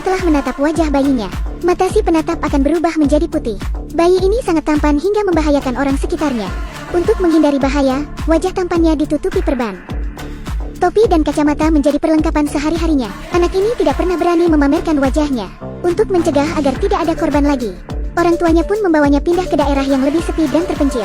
setelah menatap wajah bayinya, mata si penatap akan berubah menjadi putih. Bayi ini sangat tampan hingga membahayakan orang sekitarnya. Untuk menghindari bahaya, wajah tampannya ditutupi perban. Topi dan kacamata menjadi perlengkapan sehari-harinya. Anak ini tidak pernah berani memamerkan wajahnya. Untuk mencegah agar tidak ada korban lagi, orang tuanya pun membawanya pindah ke daerah yang lebih sepi dan terpencil.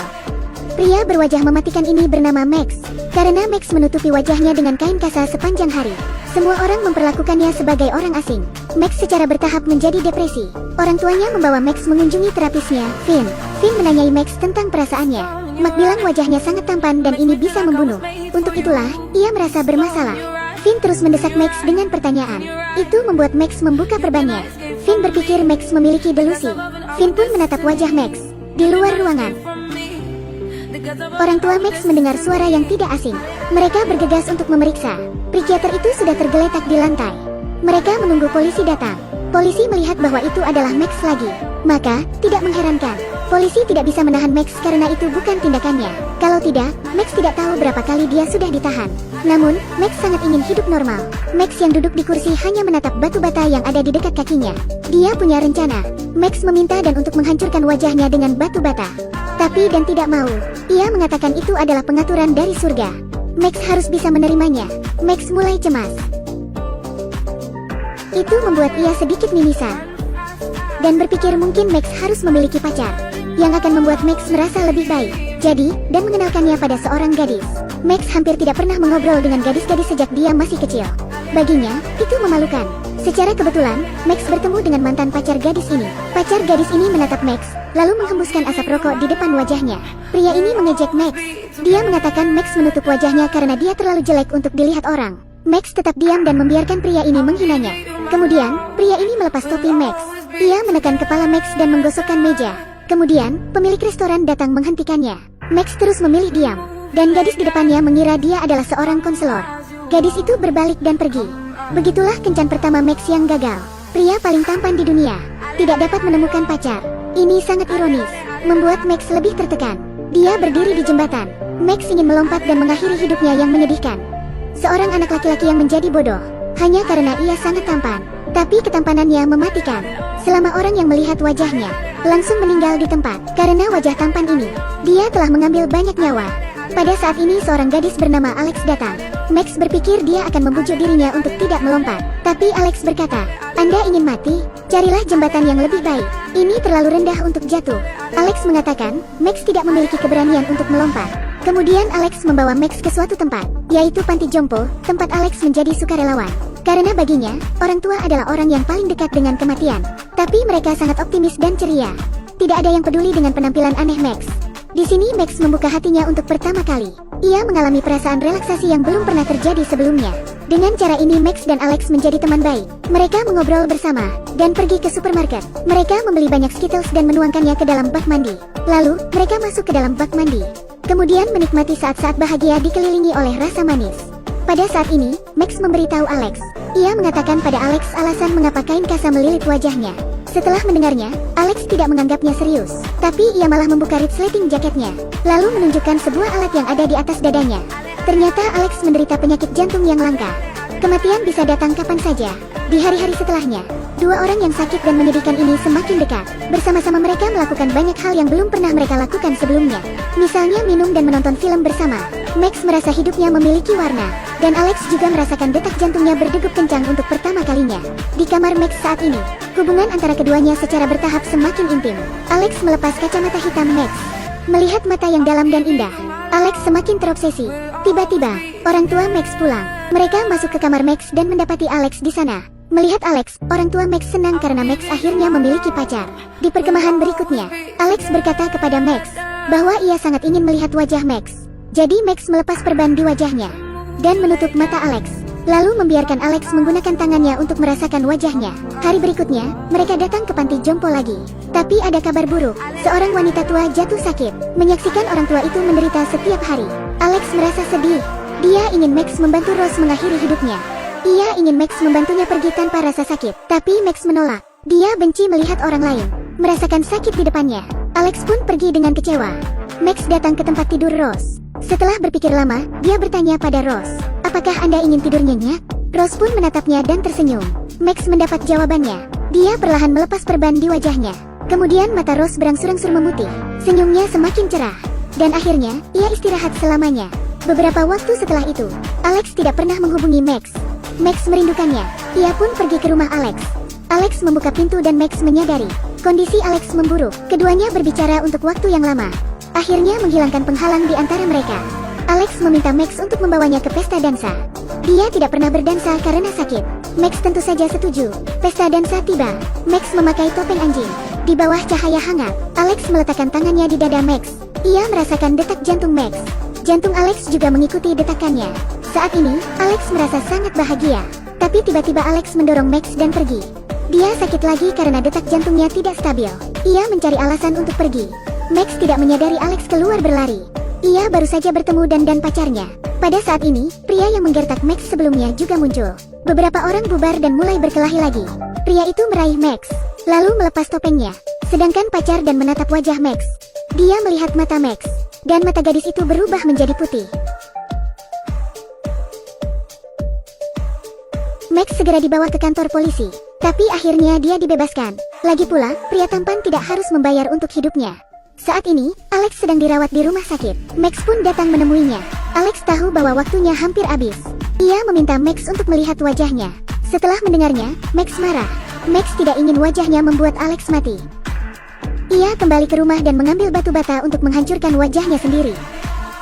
Pria berwajah mematikan ini bernama Max, karena Max menutupi wajahnya dengan kain kasa sepanjang hari. Semua orang memperlakukannya sebagai orang asing. Max secara bertahap menjadi depresi. Orang tuanya membawa Max mengunjungi terapisnya, Finn. Finn menanyai Max tentang perasaannya. Max bilang wajahnya sangat tampan dan ini bisa membunuh. Untuk itulah, ia merasa bermasalah. Finn terus mendesak Max dengan pertanyaan. Itu membuat Max membuka perbannya. Finn berpikir Max memiliki delusi. Finn pun menatap wajah Max. Di luar ruangan, orang tua Max mendengar suara yang tidak asing. Mereka bergegas untuk memeriksa. Psikiater itu sudah tergeletak di lantai. Mereka menunggu polisi datang. Polisi melihat bahwa itu adalah Max lagi. Maka, tidak mengherankan. Polisi tidak bisa menahan Max karena itu bukan tindakannya. Kalau tidak, Max tidak tahu berapa kali dia sudah ditahan. Namun, Max sangat ingin hidup normal. Max yang duduk di kursi hanya menatap batu bata yang ada di dekat kakinya. Dia punya rencana. Max meminta dan untuk menghancurkan wajahnya dengan batu bata. Tapi dan tidak mau. Ia mengatakan itu adalah pengaturan dari surga. Max harus bisa menerimanya. Max mulai cemas. Itu membuat ia sedikit mimisan. Dan berpikir mungkin Max harus memiliki pacar, yang akan membuat Max merasa lebih baik. Jadi, dan mengenalkannya pada seorang gadis. Max hampir tidak pernah mengobrol dengan gadis-gadis sejak dia masih kecil. Baginya, itu memalukan. Secara kebetulan, Max bertemu dengan mantan pacar gadis ini. Pacar gadis ini menatap Max, lalu menghembuskan asap rokok di depan wajahnya. Pria ini mengejek Max. Dia mengatakan Max menutup wajahnya karena dia terlalu jelek untuk dilihat orang. Max tetap diam dan membiarkan pria ini menghinanya. Kemudian, pria ini melepas topi Max. Ia menekan kepala Max dan menggosokkan meja. Kemudian, pemilik restoran datang menghentikannya. Max terus memilih diam. Dan gadis di depannya mengira dia adalah seorang konselor. Gadis itu berbalik dan pergi. Begitulah kencan pertama Max yang gagal. Pria paling tampan di dunia tidak dapat menemukan pacar. Ini sangat ironis, membuat Max lebih tertekan. Dia berdiri di jembatan. Max ingin melompat dan mengakhiri hidupnya yang menyedihkan. Seorang anak laki-laki yang menjadi bodoh, hanya karena ia sangat tampan. Tapi ketampanannya mematikan. Selama orang yang melihat wajahnya, langsung meninggal di tempat. Karena wajah tampan ini, dia telah mengambil banyak nyawa. Pada saat ini seorang gadis bernama Alex datang. Max berpikir dia akan membujuk dirinya untuk tidak melompat. Tapi Alex berkata, "Anda ingin mati? Carilah jembatan yang lebih baik. Ini terlalu rendah untuk jatuh." Alex mengatakan, Max tidak memiliki keberanian untuk melompat. Kemudian Alex membawa Max ke suatu tempat, yaitu panti jompo, tempat Alex menjadi sukarelawan. Karena baginya, orang tua adalah orang yang paling dekat dengan kematian. Tapi mereka sangat optimis dan ceria. Tidak ada yang peduli dengan penampilan aneh Max. Di sini Max membuka hatinya untuk pertama kali. Ia mengalami perasaan relaksasi yang belum pernah terjadi sebelumnya. Dengan cara ini Max dan Alex menjadi teman baik. Mereka mengobrol bersama, dan pergi ke supermarket. Mereka membeli banyak Skittles dan menuangkannya ke dalam bak mandi. Lalu, mereka masuk ke dalam bak mandi. Kemudian menikmati saat-saat bahagia dikelilingi oleh rasa manis. Pada saat ini, Max memberitahu Alex. Ia mengatakan pada Alex alasan mengapa kain kasa melilit wajahnya. Setelah mendengarnya, Alex tidak menganggapnya serius. Tapi ia malah membuka resleting jaketnya, lalu menunjukkan sebuah alat yang ada di atas dadanya. Ternyata Alex menderita penyakit jantung yang langka. Kematian bisa datang kapan saja. Di hari-hari setelahnya, dua orang yang sakit dan menyedihkan ini semakin dekat. Bersama-sama mereka melakukan banyak hal yang belum pernah mereka lakukan sebelumnya. Misalnya minum dan menonton film bersama. Max merasa hidupnya memiliki warna. Dan Alex juga merasakan detak jantungnya berdegup kencang untuk pertama kalinya. Di kamar Max saat ini, hubungan antara keduanya secara bertahap semakin intim. Alex melepas kacamata hitam Max. Melihat mata yang dalam dan indah, Alex semakin terobsesi. Tiba-tiba, orang tua Max pulang. Mereka masuk ke kamar Max dan mendapati Alex di sana. Melihat Alex, orang tua Max senang karena Max akhirnya memiliki pacar. Di perkemahan berikutnya, Alex berkata kepada Max bahwa ia sangat ingin melihat wajah Max. Jadi Max melepas perban di wajahnya dan menutup mata Alex, lalu membiarkan Alex menggunakan tangannya untuk merasakan wajahnya. Hari berikutnya, mereka datang ke panti jompo lagi. Tapi ada kabar buruk, seorang wanita tua jatuh sakit. Menyaksikan orang tua itu menderita setiap hari, Alex merasa sedih. Dia ingin Max membantu Rose mengakhiri hidupnya. Ia ingin Max membantunya pergi tanpa rasa sakit. Tapi Max menolak. Dia benci melihat orang lain merasakan sakit di depannya. Alex pun pergi dengan kecewa. Max datang ke tempat tidur Rose. Setelah berpikir lama, dia bertanya pada Rose, "Apakah Anda ingin tidur nyenyak?" Rose pun menatapnya dan tersenyum. Max mendapat jawabannya. Dia perlahan melepas perban di wajahnya. Kemudian mata Rose berangsur-angsur memutih. Senyumnya semakin cerah. Dan akhirnya, ia istirahat selamanya. Beberapa waktu setelah itu, Alex tidak pernah menghubungi Max. Max merindukannya. Ia pun pergi ke rumah Alex. Alex membuka pintu dan Max menyadari kondisi Alex memburuk. Keduanya berbicara untuk waktu yang lama. Akhirnya menghilangkan penghalang di antara mereka. Alex meminta Max untuk membawanya ke pesta dansa. Dia tidak pernah berdansa karena sakit. Max tentu saja setuju. Pesta dansa tiba. Max memakai topeng anjing. Di bawah cahaya hangat, Alex meletakkan tangannya di dada Max. Ia merasakan detak jantung Max. Jantung Alex juga mengikuti detakannya. Saat ini, Alex merasa sangat bahagia. Tapi tiba-tiba Alex mendorong Max dan pergi. Dia sakit lagi karena detak jantungnya tidak stabil. Ia mencari alasan untuk pergi. Max tidak menyadari Alex keluar berlari. Ia baru saja bertemu dan pacarnya. Pada saat ini, pria yang menggertak Max sebelumnya juga muncul. Beberapa orang bubar dan mulai berkelahi lagi. Pria itu meraih Max, lalu melepas topengnya. Sedangkan pacar dan menatap wajah Max. Dia melihat mata Max, dan mata gadis itu berubah menjadi putih. Max segera dibawa ke kantor polisi, tapi akhirnya dia dibebaskan. Lagi pula, pria tampan tidak harus membayar untuk hidupnya. Saat ini, Alex sedang dirawat di rumah sakit. Max pun datang menemuinya. Alex tahu bahwa waktunya hampir habis. Ia meminta Max untuk melihat wajahnya. Setelah mendengarnya, Max marah. Max tidak ingin wajahnya membuat Alex mati. Ia kembali ke rumah dan mengambil batu bata untuk menghancurkan wajahnya sendiri.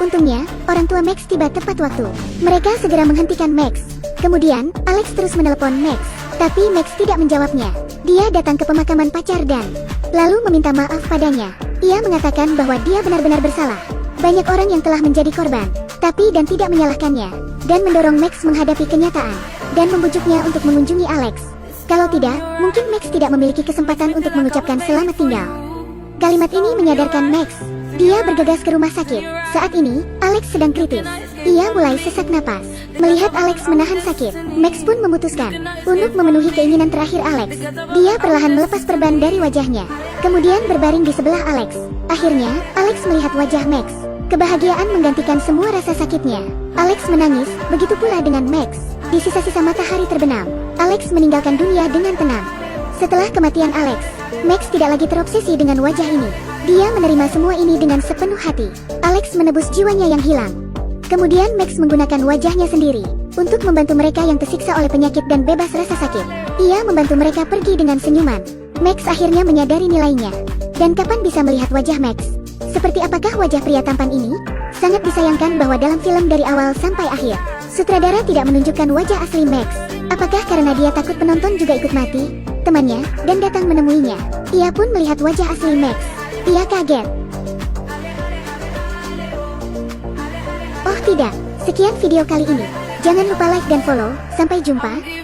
Untungnya, orang tua Max tiba tepat waktu. Mereka segera menghentikan Max. Kemudian, Alex terus menelepon Max. Tapi Max tidak menjawabnya. Dia datang ke pemakaman pacar dan lalu meminta maaf padanya. Ia mengatakan bahwa dia benar-benar bersalah. Banyak orang yang telah menjadi korban, tapi dan tidak menyalahkannya. Dan mendorong Max menghadapi kenyataan. Dan membujuknya untuk mengunjungi Alex. Kalau tidak, mungkin Max tidak memiliki kesempatan untuk mengucapkan selamat tinggal. Kalimat ini menyadarkan Max. Dia bergegas ke rumah sakit. Saat ini, Alex sedang kritis. Ia mulai sesak napas. Melihat Alex menahan sakit, Max pun memutuskan untuk memenuhi keinginan terakhir Alex. Dia perlahan melepas perban dari wajahnya. Kemudian berbaring di sebelah Alex. Akhirnya, Alex melihat wajah Max. Kebahagiaan menggantikan semua rasa sakitnya. Alex menangis, begitu pula dengan Max. Di sisa-sisa matahari terbenam, Alex meninggalkan dunia dengan tenang. Setelah kematian Alex, Max tidak lagi terobsesi dengan wajah ini. Dia menerima semua ini dengan sepenuh hati. Alex menebus jiwanya yang hilang. Kemudian Max menggunakan wajahnya sendiri untuk membantu mereka yang tersiksa oleh penyakit dan bebas rasa sakit. Ia membantu mereka pergi dengan senyuman. Max akhirnya menyadari nilainya. Dan kapan bisa melihat wajah Max? Seperti apakah wajah pria tampan ini? Sangat disayangkan bahwa dalam film dari awal sampai akhir, sutradara tidak menunjukkan wajah asli Max. Apakah karena dia takut penonton juga ikut mati? Temannya, dan datang menemuinya. Ia pun melihat wajah asli Max. Ia kaget. Oh tidak, sekian video kali ini. Jangan lupa like dan follow. Sampai jumpa.